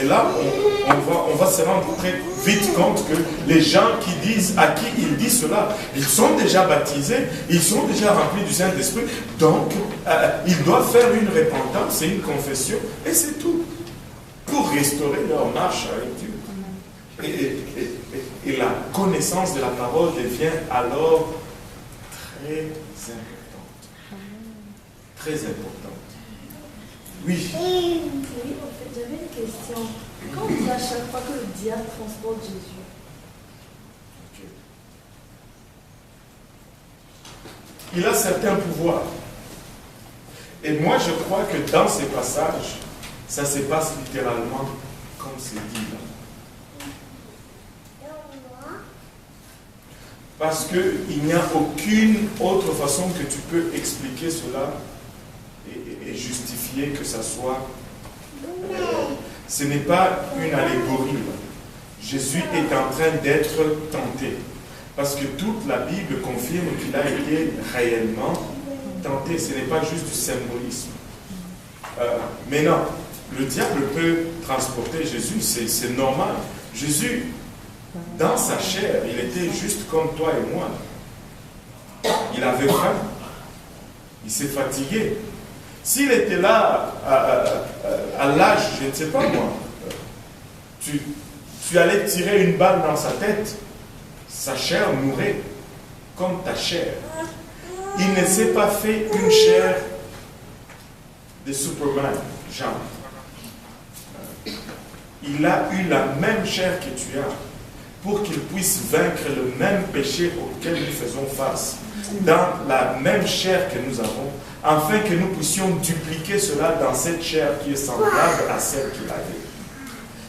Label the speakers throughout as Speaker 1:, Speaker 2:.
Speaker 1: Et là, on va se rendre très vite compte que les gens qui disent, à qui il dit cela, ils sont déjà baptisés, ils sont déjà remplis du Saint-Esprit, donc ils doivent faire une repentance et une confession, et c'est tout, pour restaurer leur marche avec Dieu. Et la connaissance de la parole devient alors très importante. Très importante. Oui.
Speaker 2: Oui, en fait, j'avais une question. Quand on dit à chaque fois que le diable transporte Jésus,
Speaker 1: il a certains pouvoirs. Et moi, je crois que dans ces passages, ça se passe littéralement comme c'est dit là. Parce qu'il n'y a aucune autre façon que tu peux expliquer cela et justifier que ça soit... ce n'est pas une allégorie. Jésus est en train d'être tenté. Parce que toute la Bible confirme qu'il a été réellement tenté. Ce n'est pas juste du symbolisme. Mais non, le diable peut transporter Jésus, c'est normal. Jésus, dans sa chair, il était juste comme toi et moi. Il avait faim. Il s'est fatigué. S'il était là à l'âge, je ne sais pas moi, tu allais tirer une balle dans sa tête, sa chair mourrait comme ta chair. Il ne s'est pas fait une chair de Superman, genre. Il a eu la même chair que tu as pour qu'il puisse vaincre le même péché auquel nous faisons face, dans la même chair que nous avons, afin que nous puissions dupliquer cela dans cette chair qui est semblable à celle qu'il avait.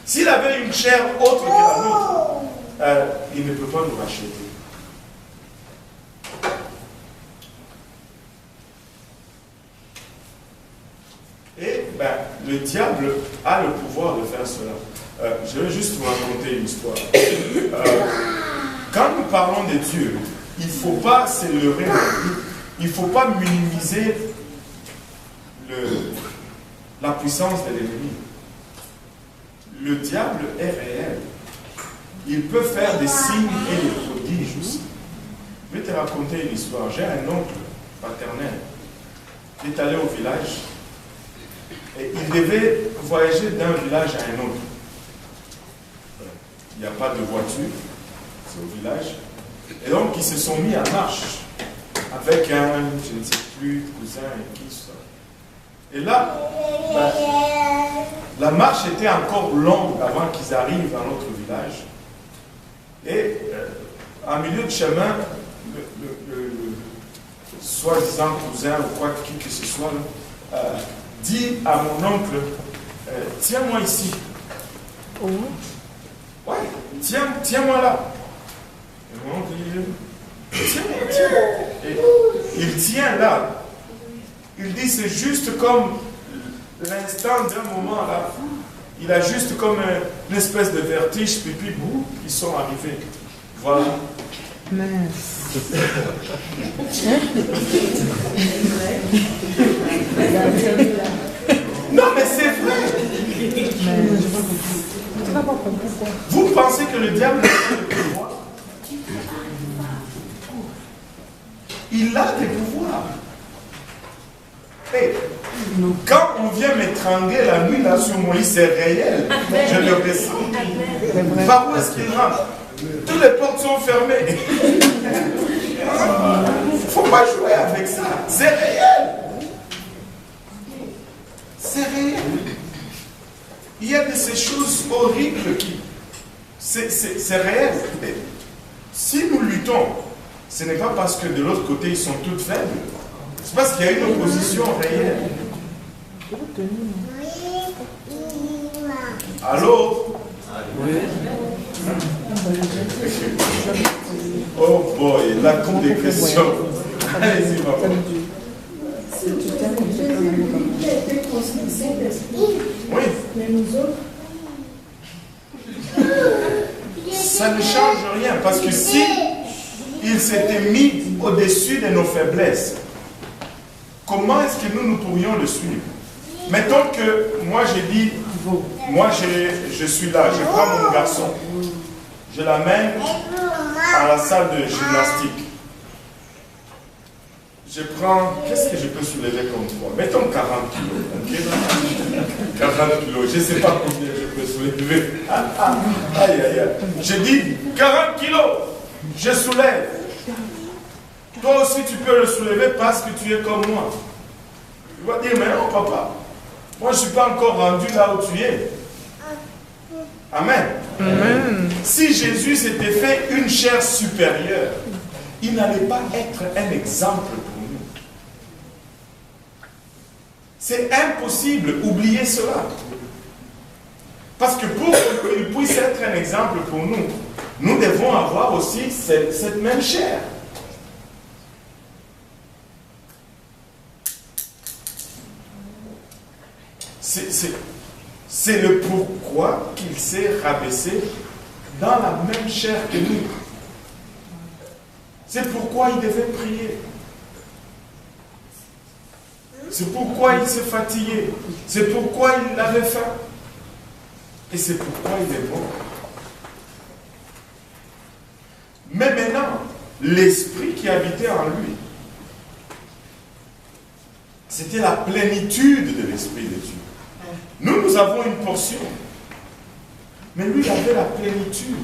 Speaker 1: S'il avait une chair autre que la nôtre, il ne peut pas nous racheter. Et le diable a le pouvoir de faire cela. Je vais juste vous raconter une histoire. Quand nous parlons de Dieu, il ne faut pas se leurrer, il ne faut pas minimiser la puissance de l'ennemi. Le diable est réel. Il peut faire des signes et des prodiges aussi. Je vais te raconter une histoire. J'ai un oncle paternel qui est allé au village et il devait voyager d'un village à un autre. Il n'y a pas de voiture, c'est au village. Et donc, ils se sont mis en marche avec un, je ne sais plus, cousin et qui ça. Et là, la marche était encore longue avant qu'ils arrivent dans notre village. Et en milieu de chemin, le soi-disant cousin ou quoi que ce soit, dit à mon oncle, tiens-moi ici. Oh. Ouais, tiens-moi là. Et mon oncle dit, tiens-moi. Et il tient là. Il dit, c'est juste comme l'instant d'un moment là. Il a juste comme une espèce de vertige, puis boum, ils sont arrivés. Voilà. Non, mais c'est vrai. Vous pensez que le diable a des pouvoirs? Il a des pouvoirs. Hey, quand on vient m'étrangler la nuit là sur mon lit, c'est réel. Je le ressens. Par où est-ce qu'il rentre? Toutes les portes sont fermées. Il ne faut pas jouer avec ça. C'est réel. C'est réel. Il y a de ces choses horribles qui... C'est réel. Si nous luttons, ce n'est pas parce que de l'autre côté, ils sont toutes faibles. C'est parce qu'il y a une opposition réelle. Allô? Oui. Oh boy, la cour des questions. Allez-y, papa. Oui.
Speaker 2: Mais nous autres,
Speaker 1: ça ne change rien, parce que si il s'était mis au-dessus de nos faiblesses, comment est-ce que nous pourrions le suivre? Mettons que moi j'ai dit, Moi, je suis là, je prends mon garçon, je l'amène à la salle de gymnastique. Je prends, qu'est-ce que je peux soulever comme poids? Mettons 40 kilos, ok? 40 kilos, je ne sais pas combien je peux soulever. Aïe, aïe, aïe. Je dis 40 kilos, je soulève. Toi aussi, tu peux le soulever parce que tu es comme moi. Tu vas dire, mais non, papa, moi, je ne suis pas encore rendu là où tu es. Amen. Amen. Si Jésus s'était fait une chair supérieure, il n'allait pas être un exemple pour nous. C'est impossible, oubliez cela. Parce que pour qu'il puisse être un exemple pour nous, nous devons avoir aussi cette même chair. C'est le pourquoi qu'il s'est rabaissé dans la même chair que nous. C'est pourquoi il devait prier. C'est pourquoi il s'est fatigué. C'est pourquoi il avait faim. Et c'est pourquoi il est mort. Mais maintenant, l'esprit qui habitait en lui, c'était la plénitude de l'esprit de Dieu. Nous avons une portion. Mais lui, il avait la plénitude.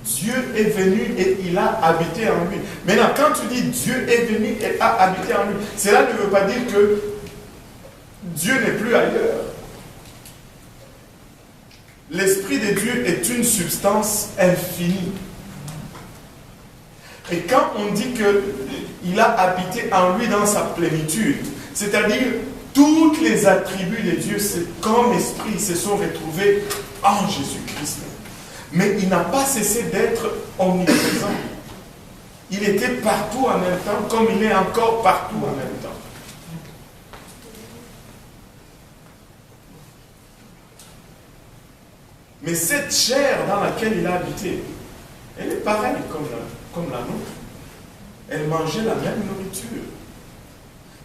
Speaker 1: Dieu est venu et il a habité en lui. Maintenant, quand tu dis Dieu est venu et a habité en lui, cela ne veut pas dire que Dieu n'est plus ailleurs. L'Esprit de Dieu est une substance infinie. Et quand on dit qu'il a habité en lui dans sa plénitude, c'est-à-dire tous les attributs de Dieu, comme esprit, se sont retrouvés en Jésus-Christ. Mais il n'a pas cessé d'être omniprésent. Il était partout en même temps, comme il est encore partout en même temps. Mais cette chair dans laquelle il a habité, elle est pareille comme la nôtre. Elle mangeait la même nourriture.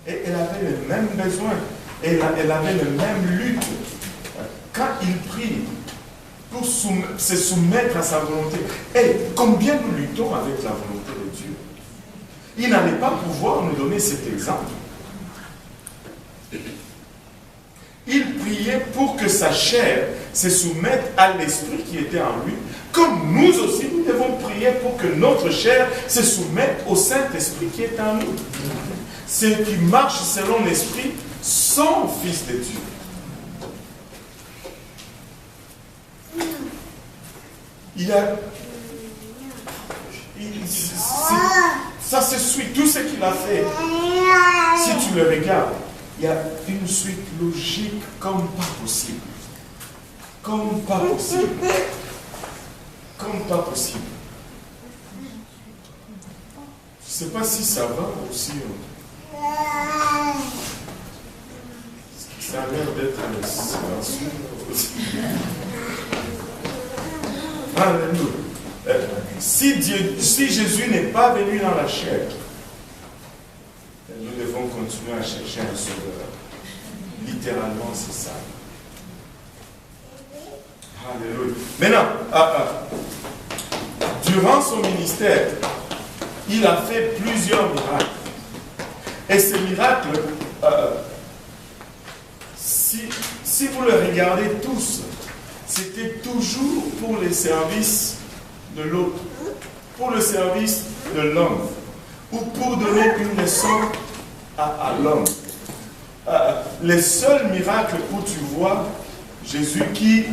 Speaker 1: Et elle avait les mêmes besoins. Elle avait les mêmes luttes. Quand il prie pour se soumettre à sa volonté, et combien nous luttons avec la volonté de Dieu? Il n'allait pas pouvoir nous donner cet exemple. Il priait pour que sa chair se soumette à l'esprit qui était en lui, comme nous aussi, nous devons prier pour que notre chair se soumette au Saint-Esprit qui est en nous. Ceux qui marchent selon l'Esprit sont fils de Dieu. Ça se suit, tout ce qu'il a fait. Si tu le regardes, il y a une suite logique comme pas possible. Comme pas possible. Comme pas possible. Je ne sais pas si ça va aussi. Ça a l'air d'être silencieux aussi. Alléluia. Si Jésus n'est pas venu dans la chair, nous devons continuer à chercher un sauveur. Littéralement, c'est ça. Alléluia. Maintenant, durant son ministère, il a fait plusieurs miracles. Et ces miracles, si vous le regardez tous, c'était toujours pour le service de l'autre, pour le service de l'homme, ou pour donner une leçon à l'homme. Les seuls miracles où tu vois Jésus qui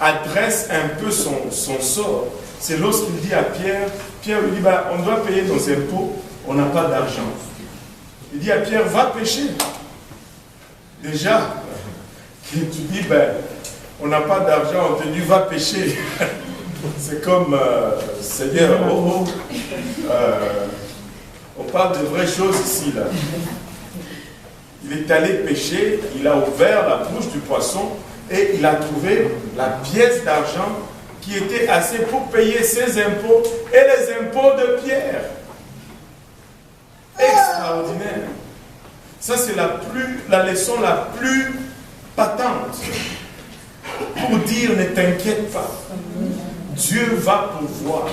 Speaker 1: adresse un peu son sort, c'est lorsqu'il dit à Pierre, Pierre lui dit, on doit payer nos impôts, on n'a pas d'argent. Il dit à Pierre, va pêcher. Déjà, tu dis, on n'a pas d'argent, on te dit, va pêcher. C'est comme, Seigneur, on parle de vraies choses ici, là. Il est allé pêcher, il a ouvert la bouche du poisson et il a trouvé la pièce d'argent qui était assez pour payer ses impôts et les impôts de Pierre. Extraordinaire. Ça, c'est la leçon la plus patente. pour dire ne t'inquiète pas. Dieu va pourvoir.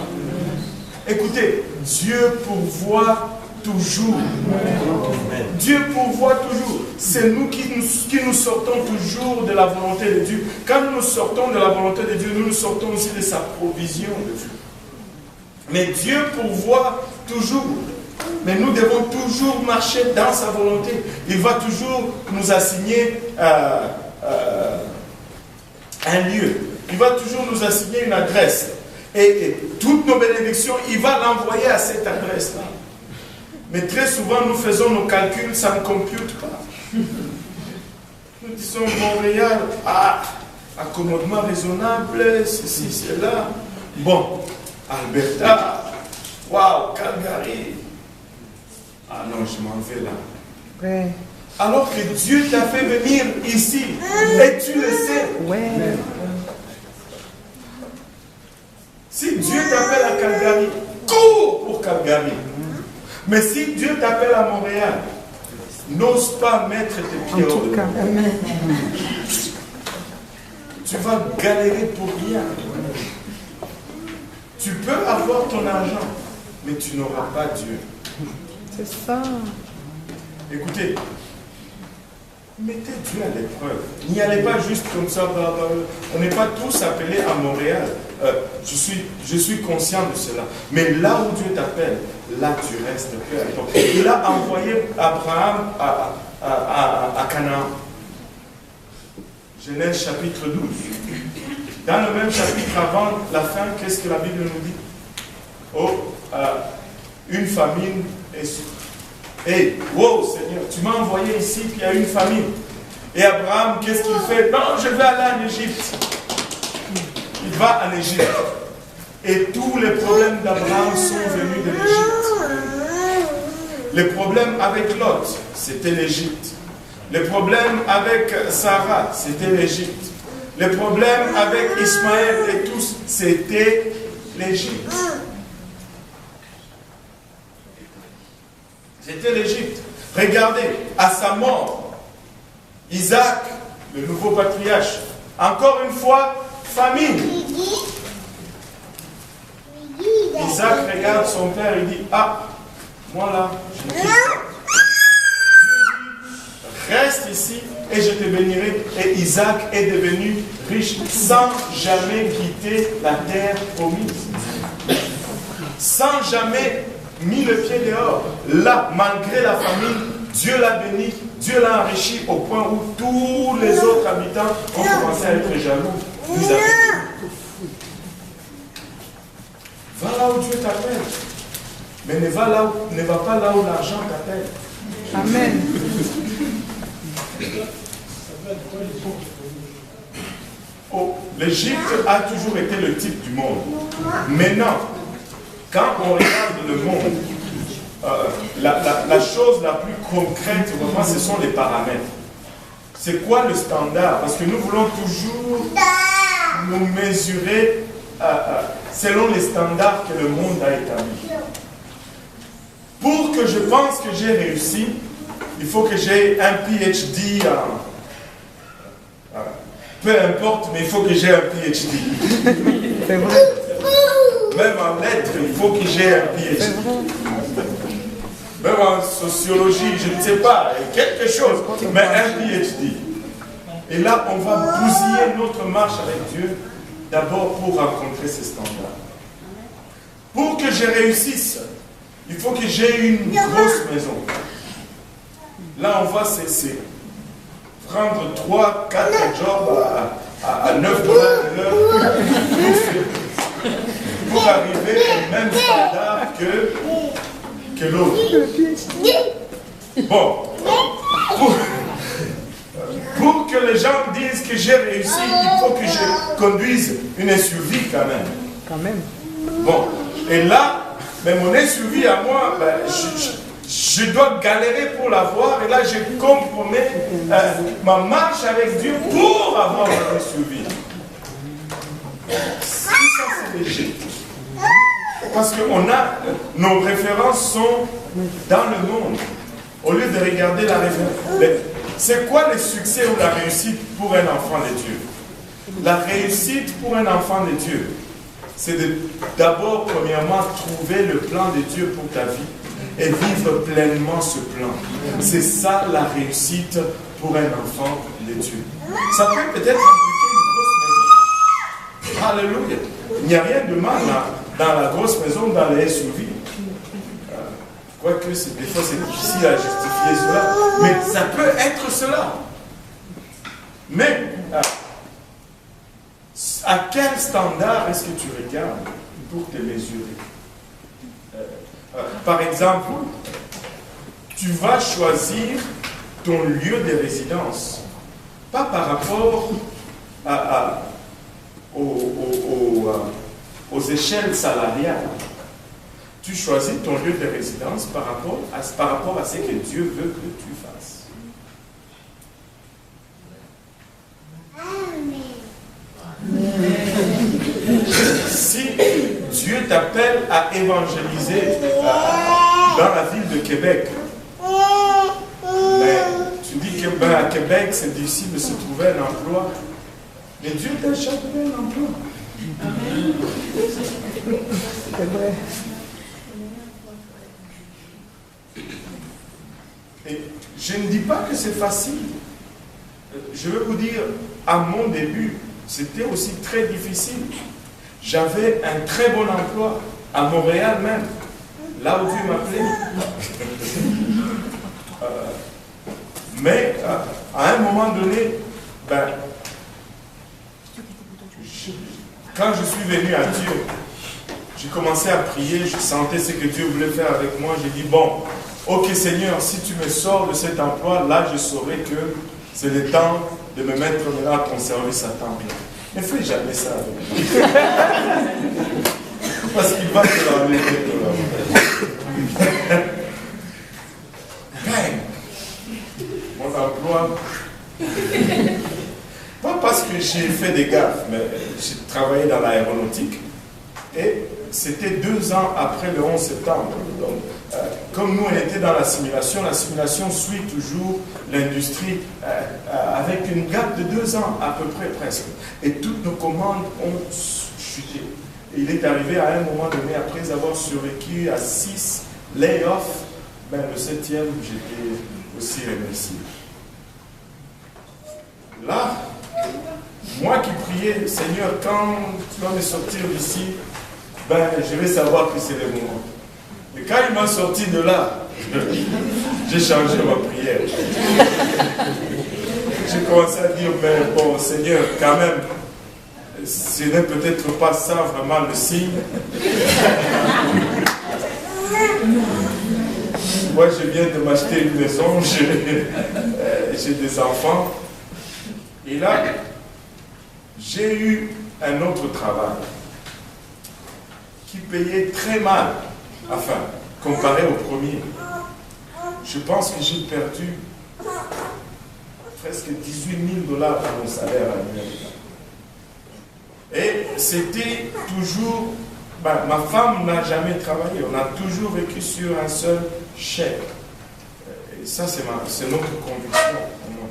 Speaker 1: Écoutez, Dieu pourvoit toujours. Dieu pourvoit toujours. C'est nous qui nous sortons toujours de la volonté de Dieu. Quand nous sortons de la volonté de Dieu, nous sortons aussi de sa provision de Dieu. Mais Dieu pourvoit toujours. Mais nous devons toujours marcher dans sa volonté. Il va toujours nous assigner un lieu. Il va toujours nous assigner une adresse. Et toutes nos bénédictions, il va l'envoyer à cette adresse-là. Mais très souvent, nous faisons nos calculs, ça ne compute pas. Nous disons Montréal, accommodement raisonnable, ceci, cela. Bon, Alberta, waouh, Calgary. Ah non, je m'en vais là.
Speaker 3: Ouais.
Speaker 1: Alors que Dieu t'a fait venir ici, et tu le sais.
Speaker 3: Ouais.
Speaker 1: Si Dieu t'appelle à Calgary, cours pour Calgary. Mais si Dieu t'appelle à Montréal, n'ose pas mettre tes pieds hors de là. Tu vas galérer pour rien. Tu peux avoir ton argent, mais tu n'auras pas Dieu.
Speaker 3: C'est ça.
Speaker 1: Écoutez, mettez Dieu à l'épreuve. N'y allez pas juste comme ça. On n'est pas tous appelés à Montréal. Je suis conscient de cela. Mais là où Dieu t'appelle, là tu restes, peu importe. Il a envoyé Abraham à Canaan. Genèse chapitre 12. Dans le même chapitre avant la fin, qu'est-ce que la Bible nous dit? Une famine est sur. Hey, wow Seigneur, tu m'as envoyé ici, puis il y a une famine. Et Abraham, qu'est-ce qu'il fait? Non, je vais aller en Égypte. Il va en Égypte. Et tous les problèmes d'Abraham sont venus de l'Égypte. Les problèmes avec Lot, c'était l'Égypte. Les problèmes avec Sarah, c'était l'Égypte. Les problèmes avec Ismaël et tous, c'était l'Égypte. C'était l'Égypte. Regardez, à sa mort, Isaac, le nouveau patriarche, encore une fois, famine. Isaac regarde son père et dit, moi là, je ne quitte pas. Reste ici et je te bénirai. Et Isaac est devenu riche sans jamais quitter la terre promise. Sans jamais mis le pied dehors. Là, malgré la famine, Dieu l'a béni, Dieu l'a enrichi au point où tous les autres habitants ont commencé à être jaloux. Va là où Dieu t'appelle. Mais ne va pas là où l'argent t'appelle.
Speaker 3: Amen.
Speaker 1: L'Égypte a toujours été le type du monde. Maintenant, quand on regarde le monde, la chose la plus concrète, vraiment, ce sont les paramètres. C'est quoi le standard? Parce que nous voulons toujours nous mesurer selon les standards que le monde a établis. Pour que je pense que j'ai réussi, il faut que j'ai un PhD peu importe, mais il faut que j'ai un PhD.
Speaker 3: C'est vrai.
Speaker 1: Même en lettres, il faut que j'ai un PhD. Même en sociologie, je ne sais pas, quelque chose, mais un PhD. Et là, on va bousiller notre marche avec Dieu, d'abord pour rencontrer ces standards. Pour que je réussisse, il faut que j'ai une grosse maison. Là, on va cesser. Prendre 3, 4 jobs à 9 $ de l'heure pour arriver au même standard que l'autre. Bon, pour que les gens disent que j'ai réussi, il faut que je conduise une SUV quand même.
Speaker 3: Quand même.
Speaker 1: Bon, et là, mais mon SUV à moi, je dois galérer pour l'avoir, et là je compromets ma marche avec Dieu pour avoir un SUV. Ça c'est l'Égypte. Parce que nos références sont dans le monde. Au lieu de regarder la référence. C'est quoi le succès ou la réussite pour un enfant de Dieu? La réussite pour un enfant de Dieu, c'est d'abord, premièrement, trouver le plan de Dieu pour ta vie et vivre pleinement ce plan. C'est ça la réussite pour un enfant de Dieu. Ça peut peut-être impliquer une grosse maison. Alléluia. Il n'y a rien de mal dans la grosse maison, dans les SUV. Quoique des fois c'est difficile à justifier cela, mais ça peut être cela. Mais à quel standard est-ce que tu regardes pour te mesurer? Par exemple, tu vas choisir ton lieu de résidence, pas par rapport aux échelles salariales. Tu choisis ton lieu de résidence par rapport à ce que Dieu veut que tu fasses. Si Dieu t'appelle à évangéliser dans la ville de Québec, mais tu dis que à Québec c'est difficile de se trouver un emploi, mais Dieu t'a déjà donné un emploi.
Speaker 3: C'est vrai.
Speaker 1: Et je ne dis pas que c'est facile. Je veux vous dire, à mon début, c'était aussi très difficile. J'avais un très bon emploi, à Montréal même, là où Dieu m'appelait. Mais à un moment donné, quand je suis venu à Dieu, j'ai commencé à prier, je sentais ce que Dieu voulait faire avec moi. J'ai dit, bon, ok Seigneur, si tu me sors de cet emploi, là je saurai que c'est le temps de me mettre à ton service à temps plein. Ne fais jamais ça avec moi. Parce qu'il va te l'enlever. Mon emploi, pas parce que j'ai fait des gaffes, mais j'ai travaillé dans l'aéronautique et c'était 2 ans après le 11 septembre. Donc, comme nous on était dans la simulation suit toujours l'industrie avec une gap de 2 ans à peu près presque. Et toutes nos commandes ont chuté. Et il est arrivé à un moment donné, après avoir survécu à 6 layoffs, le 7e, j'étais aussi remercié. Là, moi qui priais, Seigneur, quand tu vas me sortir d'ici, je vais savoir que c'est le moment. Et quand il m'a sorti de là, j'ai changé ma prière. J'ai commencé à dire, bon Seigneur, quand même, ce n'est peut-être pas ça vraiment le signe. Moi, je viens de m'acheter une maison, j'ai des enfants. Et là, j'ai eu un autre travail qui payait très mal, enfin, comparé au premier. Je pense que j'ai perdu presque 18 000 $ dans mon salaire annuel. Et c'était toujours, ma femme n'a jamais travaillé, on a toujours vécu sur un seul chèque. Et ça, c'est notre conviction pour moi.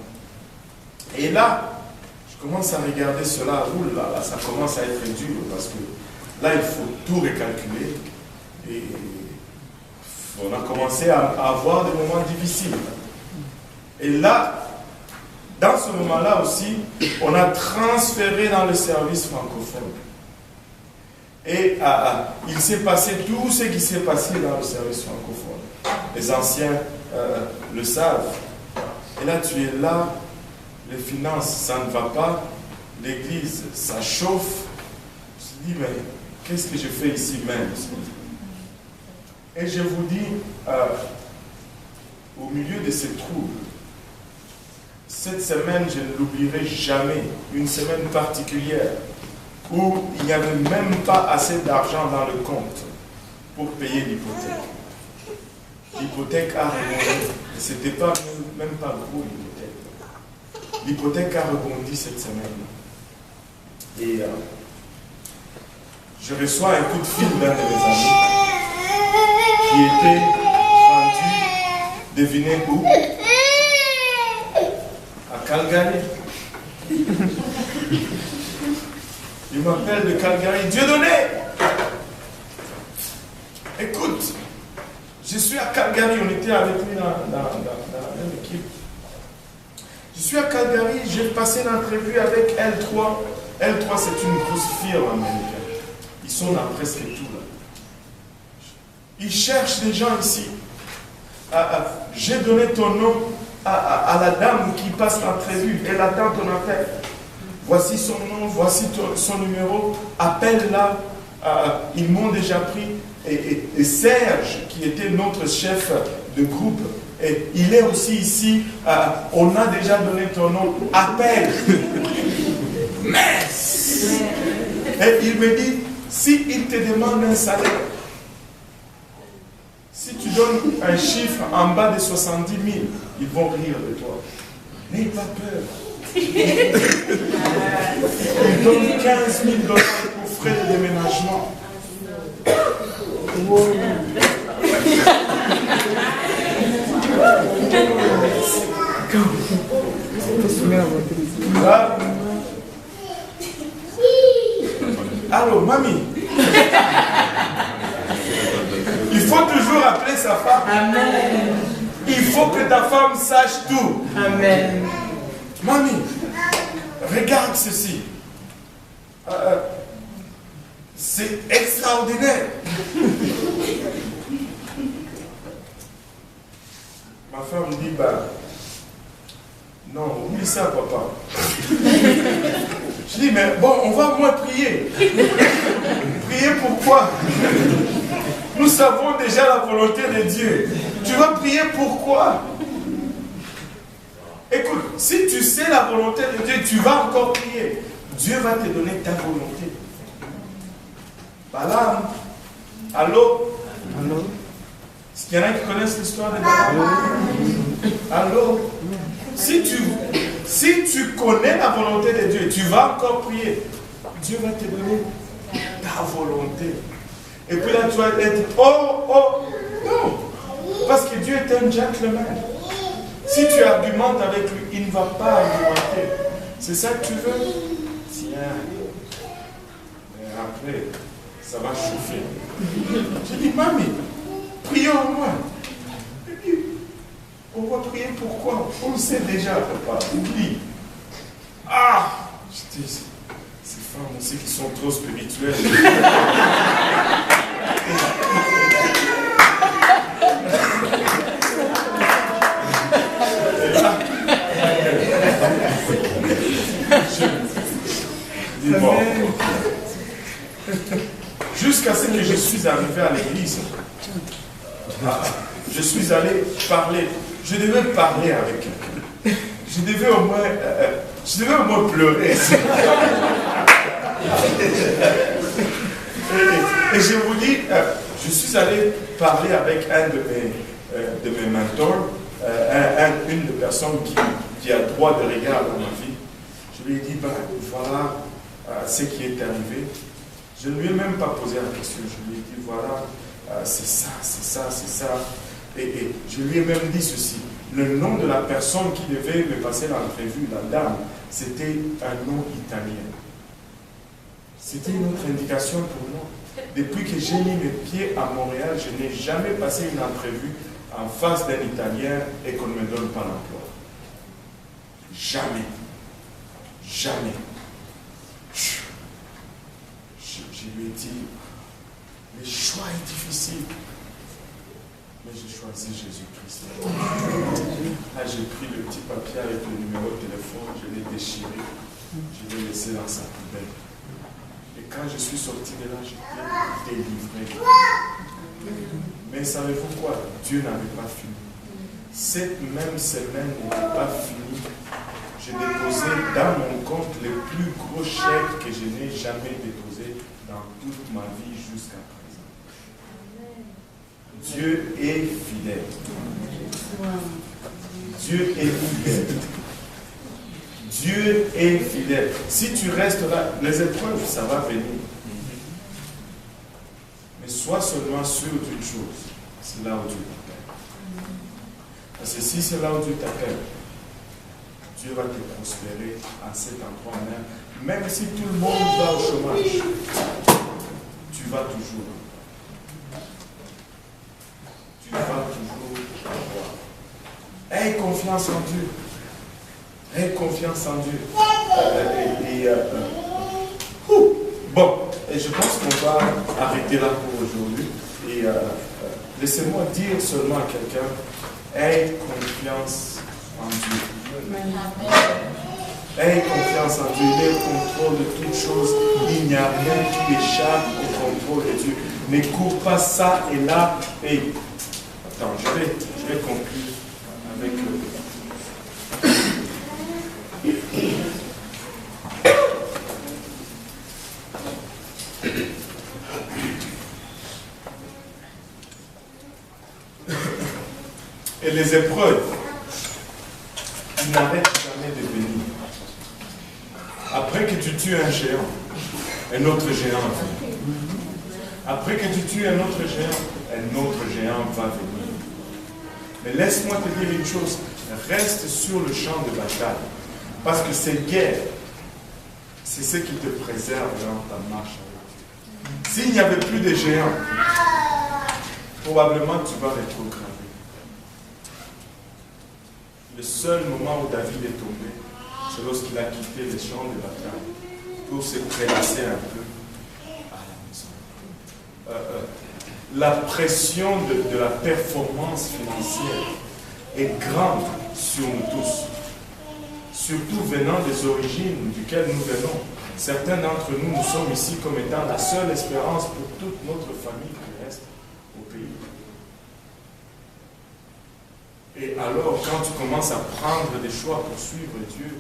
Speaker 1: Et là, je commence à regarder cela, là, ça commence à être dur, parce que là, il faut tout recalculer. Et on a commencé à avoir des moments difficiles. Et là, dans ce moment-là aussi, on a transféré dans le service francophone. Et il s'est passé tout ce qui s'est passé dans le service francophone. Les anciens le savent. Et là, tu es là, les finances, ça ne va pas. L'église, ça chauffe. Je me dis, mais qu'est-ce que je fais ici même? Et je vous dis, au milieu de ces troubles, cette semaine, je ne l'oublierai jamais, une semaine particulière où il n'y avait même pas assez d'argent dans le compte pour payer l'hypothèque. L'hypothèque a rebondi. Ce n'était même pas gros l'hypothèque. L'hypothèque a rebondi cette semaine. Et je reçois un coup de fil d'un de mes amis qui était rendu, devinez où? À Calgary. Il m'appelle de Calgary. Dieudonné! Écoute, je suis à Calgary, on était avec lui dans la même équipe. Je suis à Calgary, j'ai passé l'entrevue avec L3. L3, c'est une grosse firme américaine. Ils sont dans presque tout là. Ils cherchent des gens ici. J'ai donné ton nom à la dame qui passe l'entrevue. Elle attend ton appel. Voici son nom, voici son numéro. Appelle-la. Ils m'ont déjà pris. Et Serge, qui était notre chef de groupe, et il est aussi ici. On a déjà donné ton nom. Appelle. Mais et il me dit, si il te demande un salaire, si tu donnes un chiffre en bas de 70 000, ils vont rire de toi. N'aie pas peur. Ils donnent 15 000 $ pour frais de déménagement. Wow. Allô, mamie. Il faut toujours appeler sa femme.
Speaker 4: Amen.
Speaker 1: Il faut que ta femme sache tout.
Speaker 4: Amen.
Speaker 1: Mamie, regarde ceci. C'est extraordinaire. Ma femme dit, bah, non, oublie ça, papa. Je dis, mais bon, on va au moins prier. Prier pourquoi? Nous savons déjà la volonté de Dieu. Tu vas prier pourquoi? Écoute, si tu sais la volonté de Dieu, tu vas encore prier. Dieu va te donner ta volonté. Balaam. Allô?
Speaker 3: Allô?
Speaker 1: Est-ce qu'il y en a qui connaissent l'histoire de Balaam? Allô? Si tu connais la volonté de Dieu, tu vas encore prier. Dieu va te donner ta volonté. Et puis là, tu vas être, oh, non. Parce que Dieu est un gentleman. Si tu argumentes avec lui, il ne va pas argumenter. C'est ça que tu veux? Tiens. Mais après, ça va chauffer. J'ai dit, mamie, prions en moi. Et puis, on va prier pourquoi? On le sait déjà, papa. Oublie. Ah! Je dis, ces femmes aussi qui sont trop spirituelles. Dis-moi. Jusqu'à ce que je suis arrivé à l'église, je suis allé parler. Je devais parler avec quelqu'un. Je devais au moins pleurer. Et je vous dis, je suis allé parler avec un de mes mentors, une des personnes qui a droit de regard dans ma vie. Je lui ai dit, ben, voilà ce qui est arrivé. Je ne lui ai même pas posé la question. Je lui ai dit, voilà, c'est ça, c'est ça, c'est ça. Et je lui ai même dit ceci. Le nom de la personne qui devait me passer l'entrevue, la dame, c'était un nom italien. C'était une autre indication pour moi. Depuis que j'ai mis mes pieds à Montréal, je n'ai jamais passé une entrevue en face d'un Italien et qu'on ne me donne pas l'emploi. Jamais. Jamais. Je lui ai dit, le choix est difficile. Mais j'ai choisi Jésus-Christ. Là, j'ai pris le petit papier avec le numéro de téléphone, je l'ai déchiré, je l'ai laissé dans sa poubelle. Et quand je suis sorti de là, j'étais délivré. Mais savez-vous quoi? Dieu n'avait pas fini. Cette même semaine n'était pas finie. J'ai déposé dans mon compte les plus gros chèques que je n'ai jamais déposés dans toute ma vie jusqu'à présent. Dieu est fidèle. Dieu est fidèle. Dieu est fidèle. Si tu restes là, les épreuves, ça va venir. Mais sois seulement sûr d'une chose, c'est là où Dieu t'appelle. Parce que si c'est là où Dieu t'appelle, Dieu va te prospérer à cet endroit même, Même si tout le monde va au chômage, tu vas toujours. Tu vas toujours avoir. Aie confiance en Dieu. Aie confiance en Dieu. Bon, et je pense qu'on va arrêter là pour aujourd'hui. Et laissez-moi dire seulement à quelqu'un, aie confiance en Dieu. Aie confiance en Dieu. Il est au contrôle de toutes choses. Il n'y a rien qui échappe au contrôle de Dieu. Ne cours pas ça et là. Et attends, je vais conclure avec et les épreuves, ils n'arrêtent jamais de venir. Après que tu tues un géant, un autre géant vient. Après que tu tues un autre géant va venir. Mais laisse-moi te dire une chose, reste sur le champ de bataille. Parce que ces guerres, c'est ce qui te préserve dans ta marche avec Dieu. S'il n'y avait plus de géants, probablement tu vas rétrograder. Le seul moment où David est tombé, c'est lorsqu'il a quitté les champs de bataille pour se prélasser un peu à la maison. La pression de la performance financière est grande sur nous tous, surtout venant des origines duquel nous venons. Certains d'entre nous, nous sommes ici comme étant la seule espérance pour toute notre famille qui reste au pays. Et alors, quand tu commences à prendre des choix pour suivre Dieu,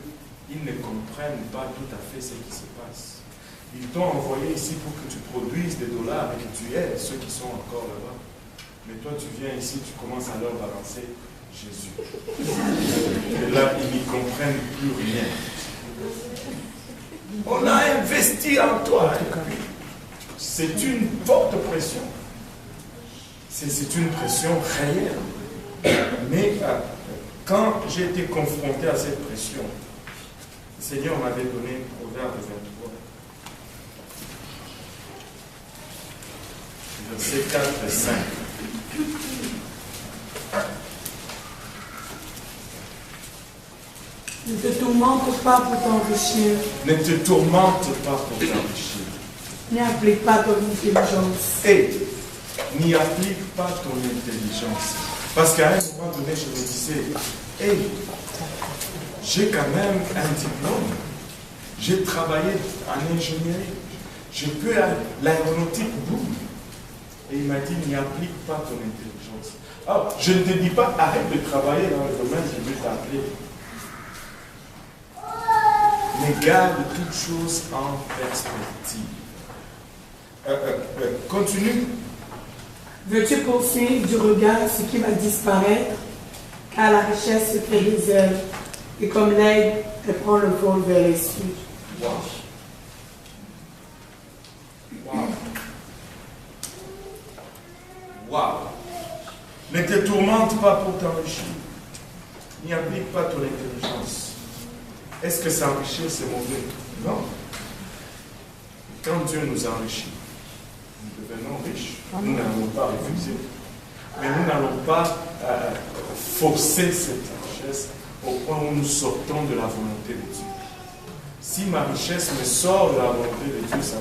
Speaker 1: ils ne comprennent pas tout à fait ce qui se passe. Ils t'ont envoyé ici pour que tu produises des dollars et que tu aides ceux qui sont encore là-bas. Mais toi, tu viens ici, tu commences à leur balancer Jésus. Et là, ils n'y comprennent plus rien. On a investi en toi. C'est une forte pression. C'est une pression réelle. Mais quand j'ai été confronté à cette pression, le Seigneur m'avait donné Proverbe 23, versets 4 et 5.
Speaker 3: Ne te tourmente pas pour t'enrichir.
Speaker 1: Ne te tourmente pas pour t'enrichir.
Speaker 3: N'applique pas ton intelligence.
Speaker 1: Et n'y applique pas ton intelligence. Parce qu'à un moment donné, je me disais, hey, j'ai quand même un diplôme. J'ai travaillé en ingénierie. Je peux aller, l'aéronautique boum. Et il m'a dit, n'y applique pas ton intelligence. Alors, je ne te dis pas, arrête de travailler dans le domaine que je vais t'appeler. Mais garde toutes choses en perspective. Continue.
Speaker 3: Veux-tu poursuivre du regard ce qui va disparaître, car la richesse se fait des ailes, et comme l'aigle, elle prend le vol vers les cieux.
Speaker 1: Wow. Wow. Wow. Ne te tourmente pas pour t'enrichir. N'y applique pas ton intelligence. Est-ce que s'enrichir, c'est mauvais? Non. Quand Dieu nous enrichit, nous devenons riches. Nous n'allons pas refuser. Mais nous n'allons pas forcer cette richesse au point où nous sortons de la volonté de Dieu. Si ma richesse me sort de la volonté de Dieu, ça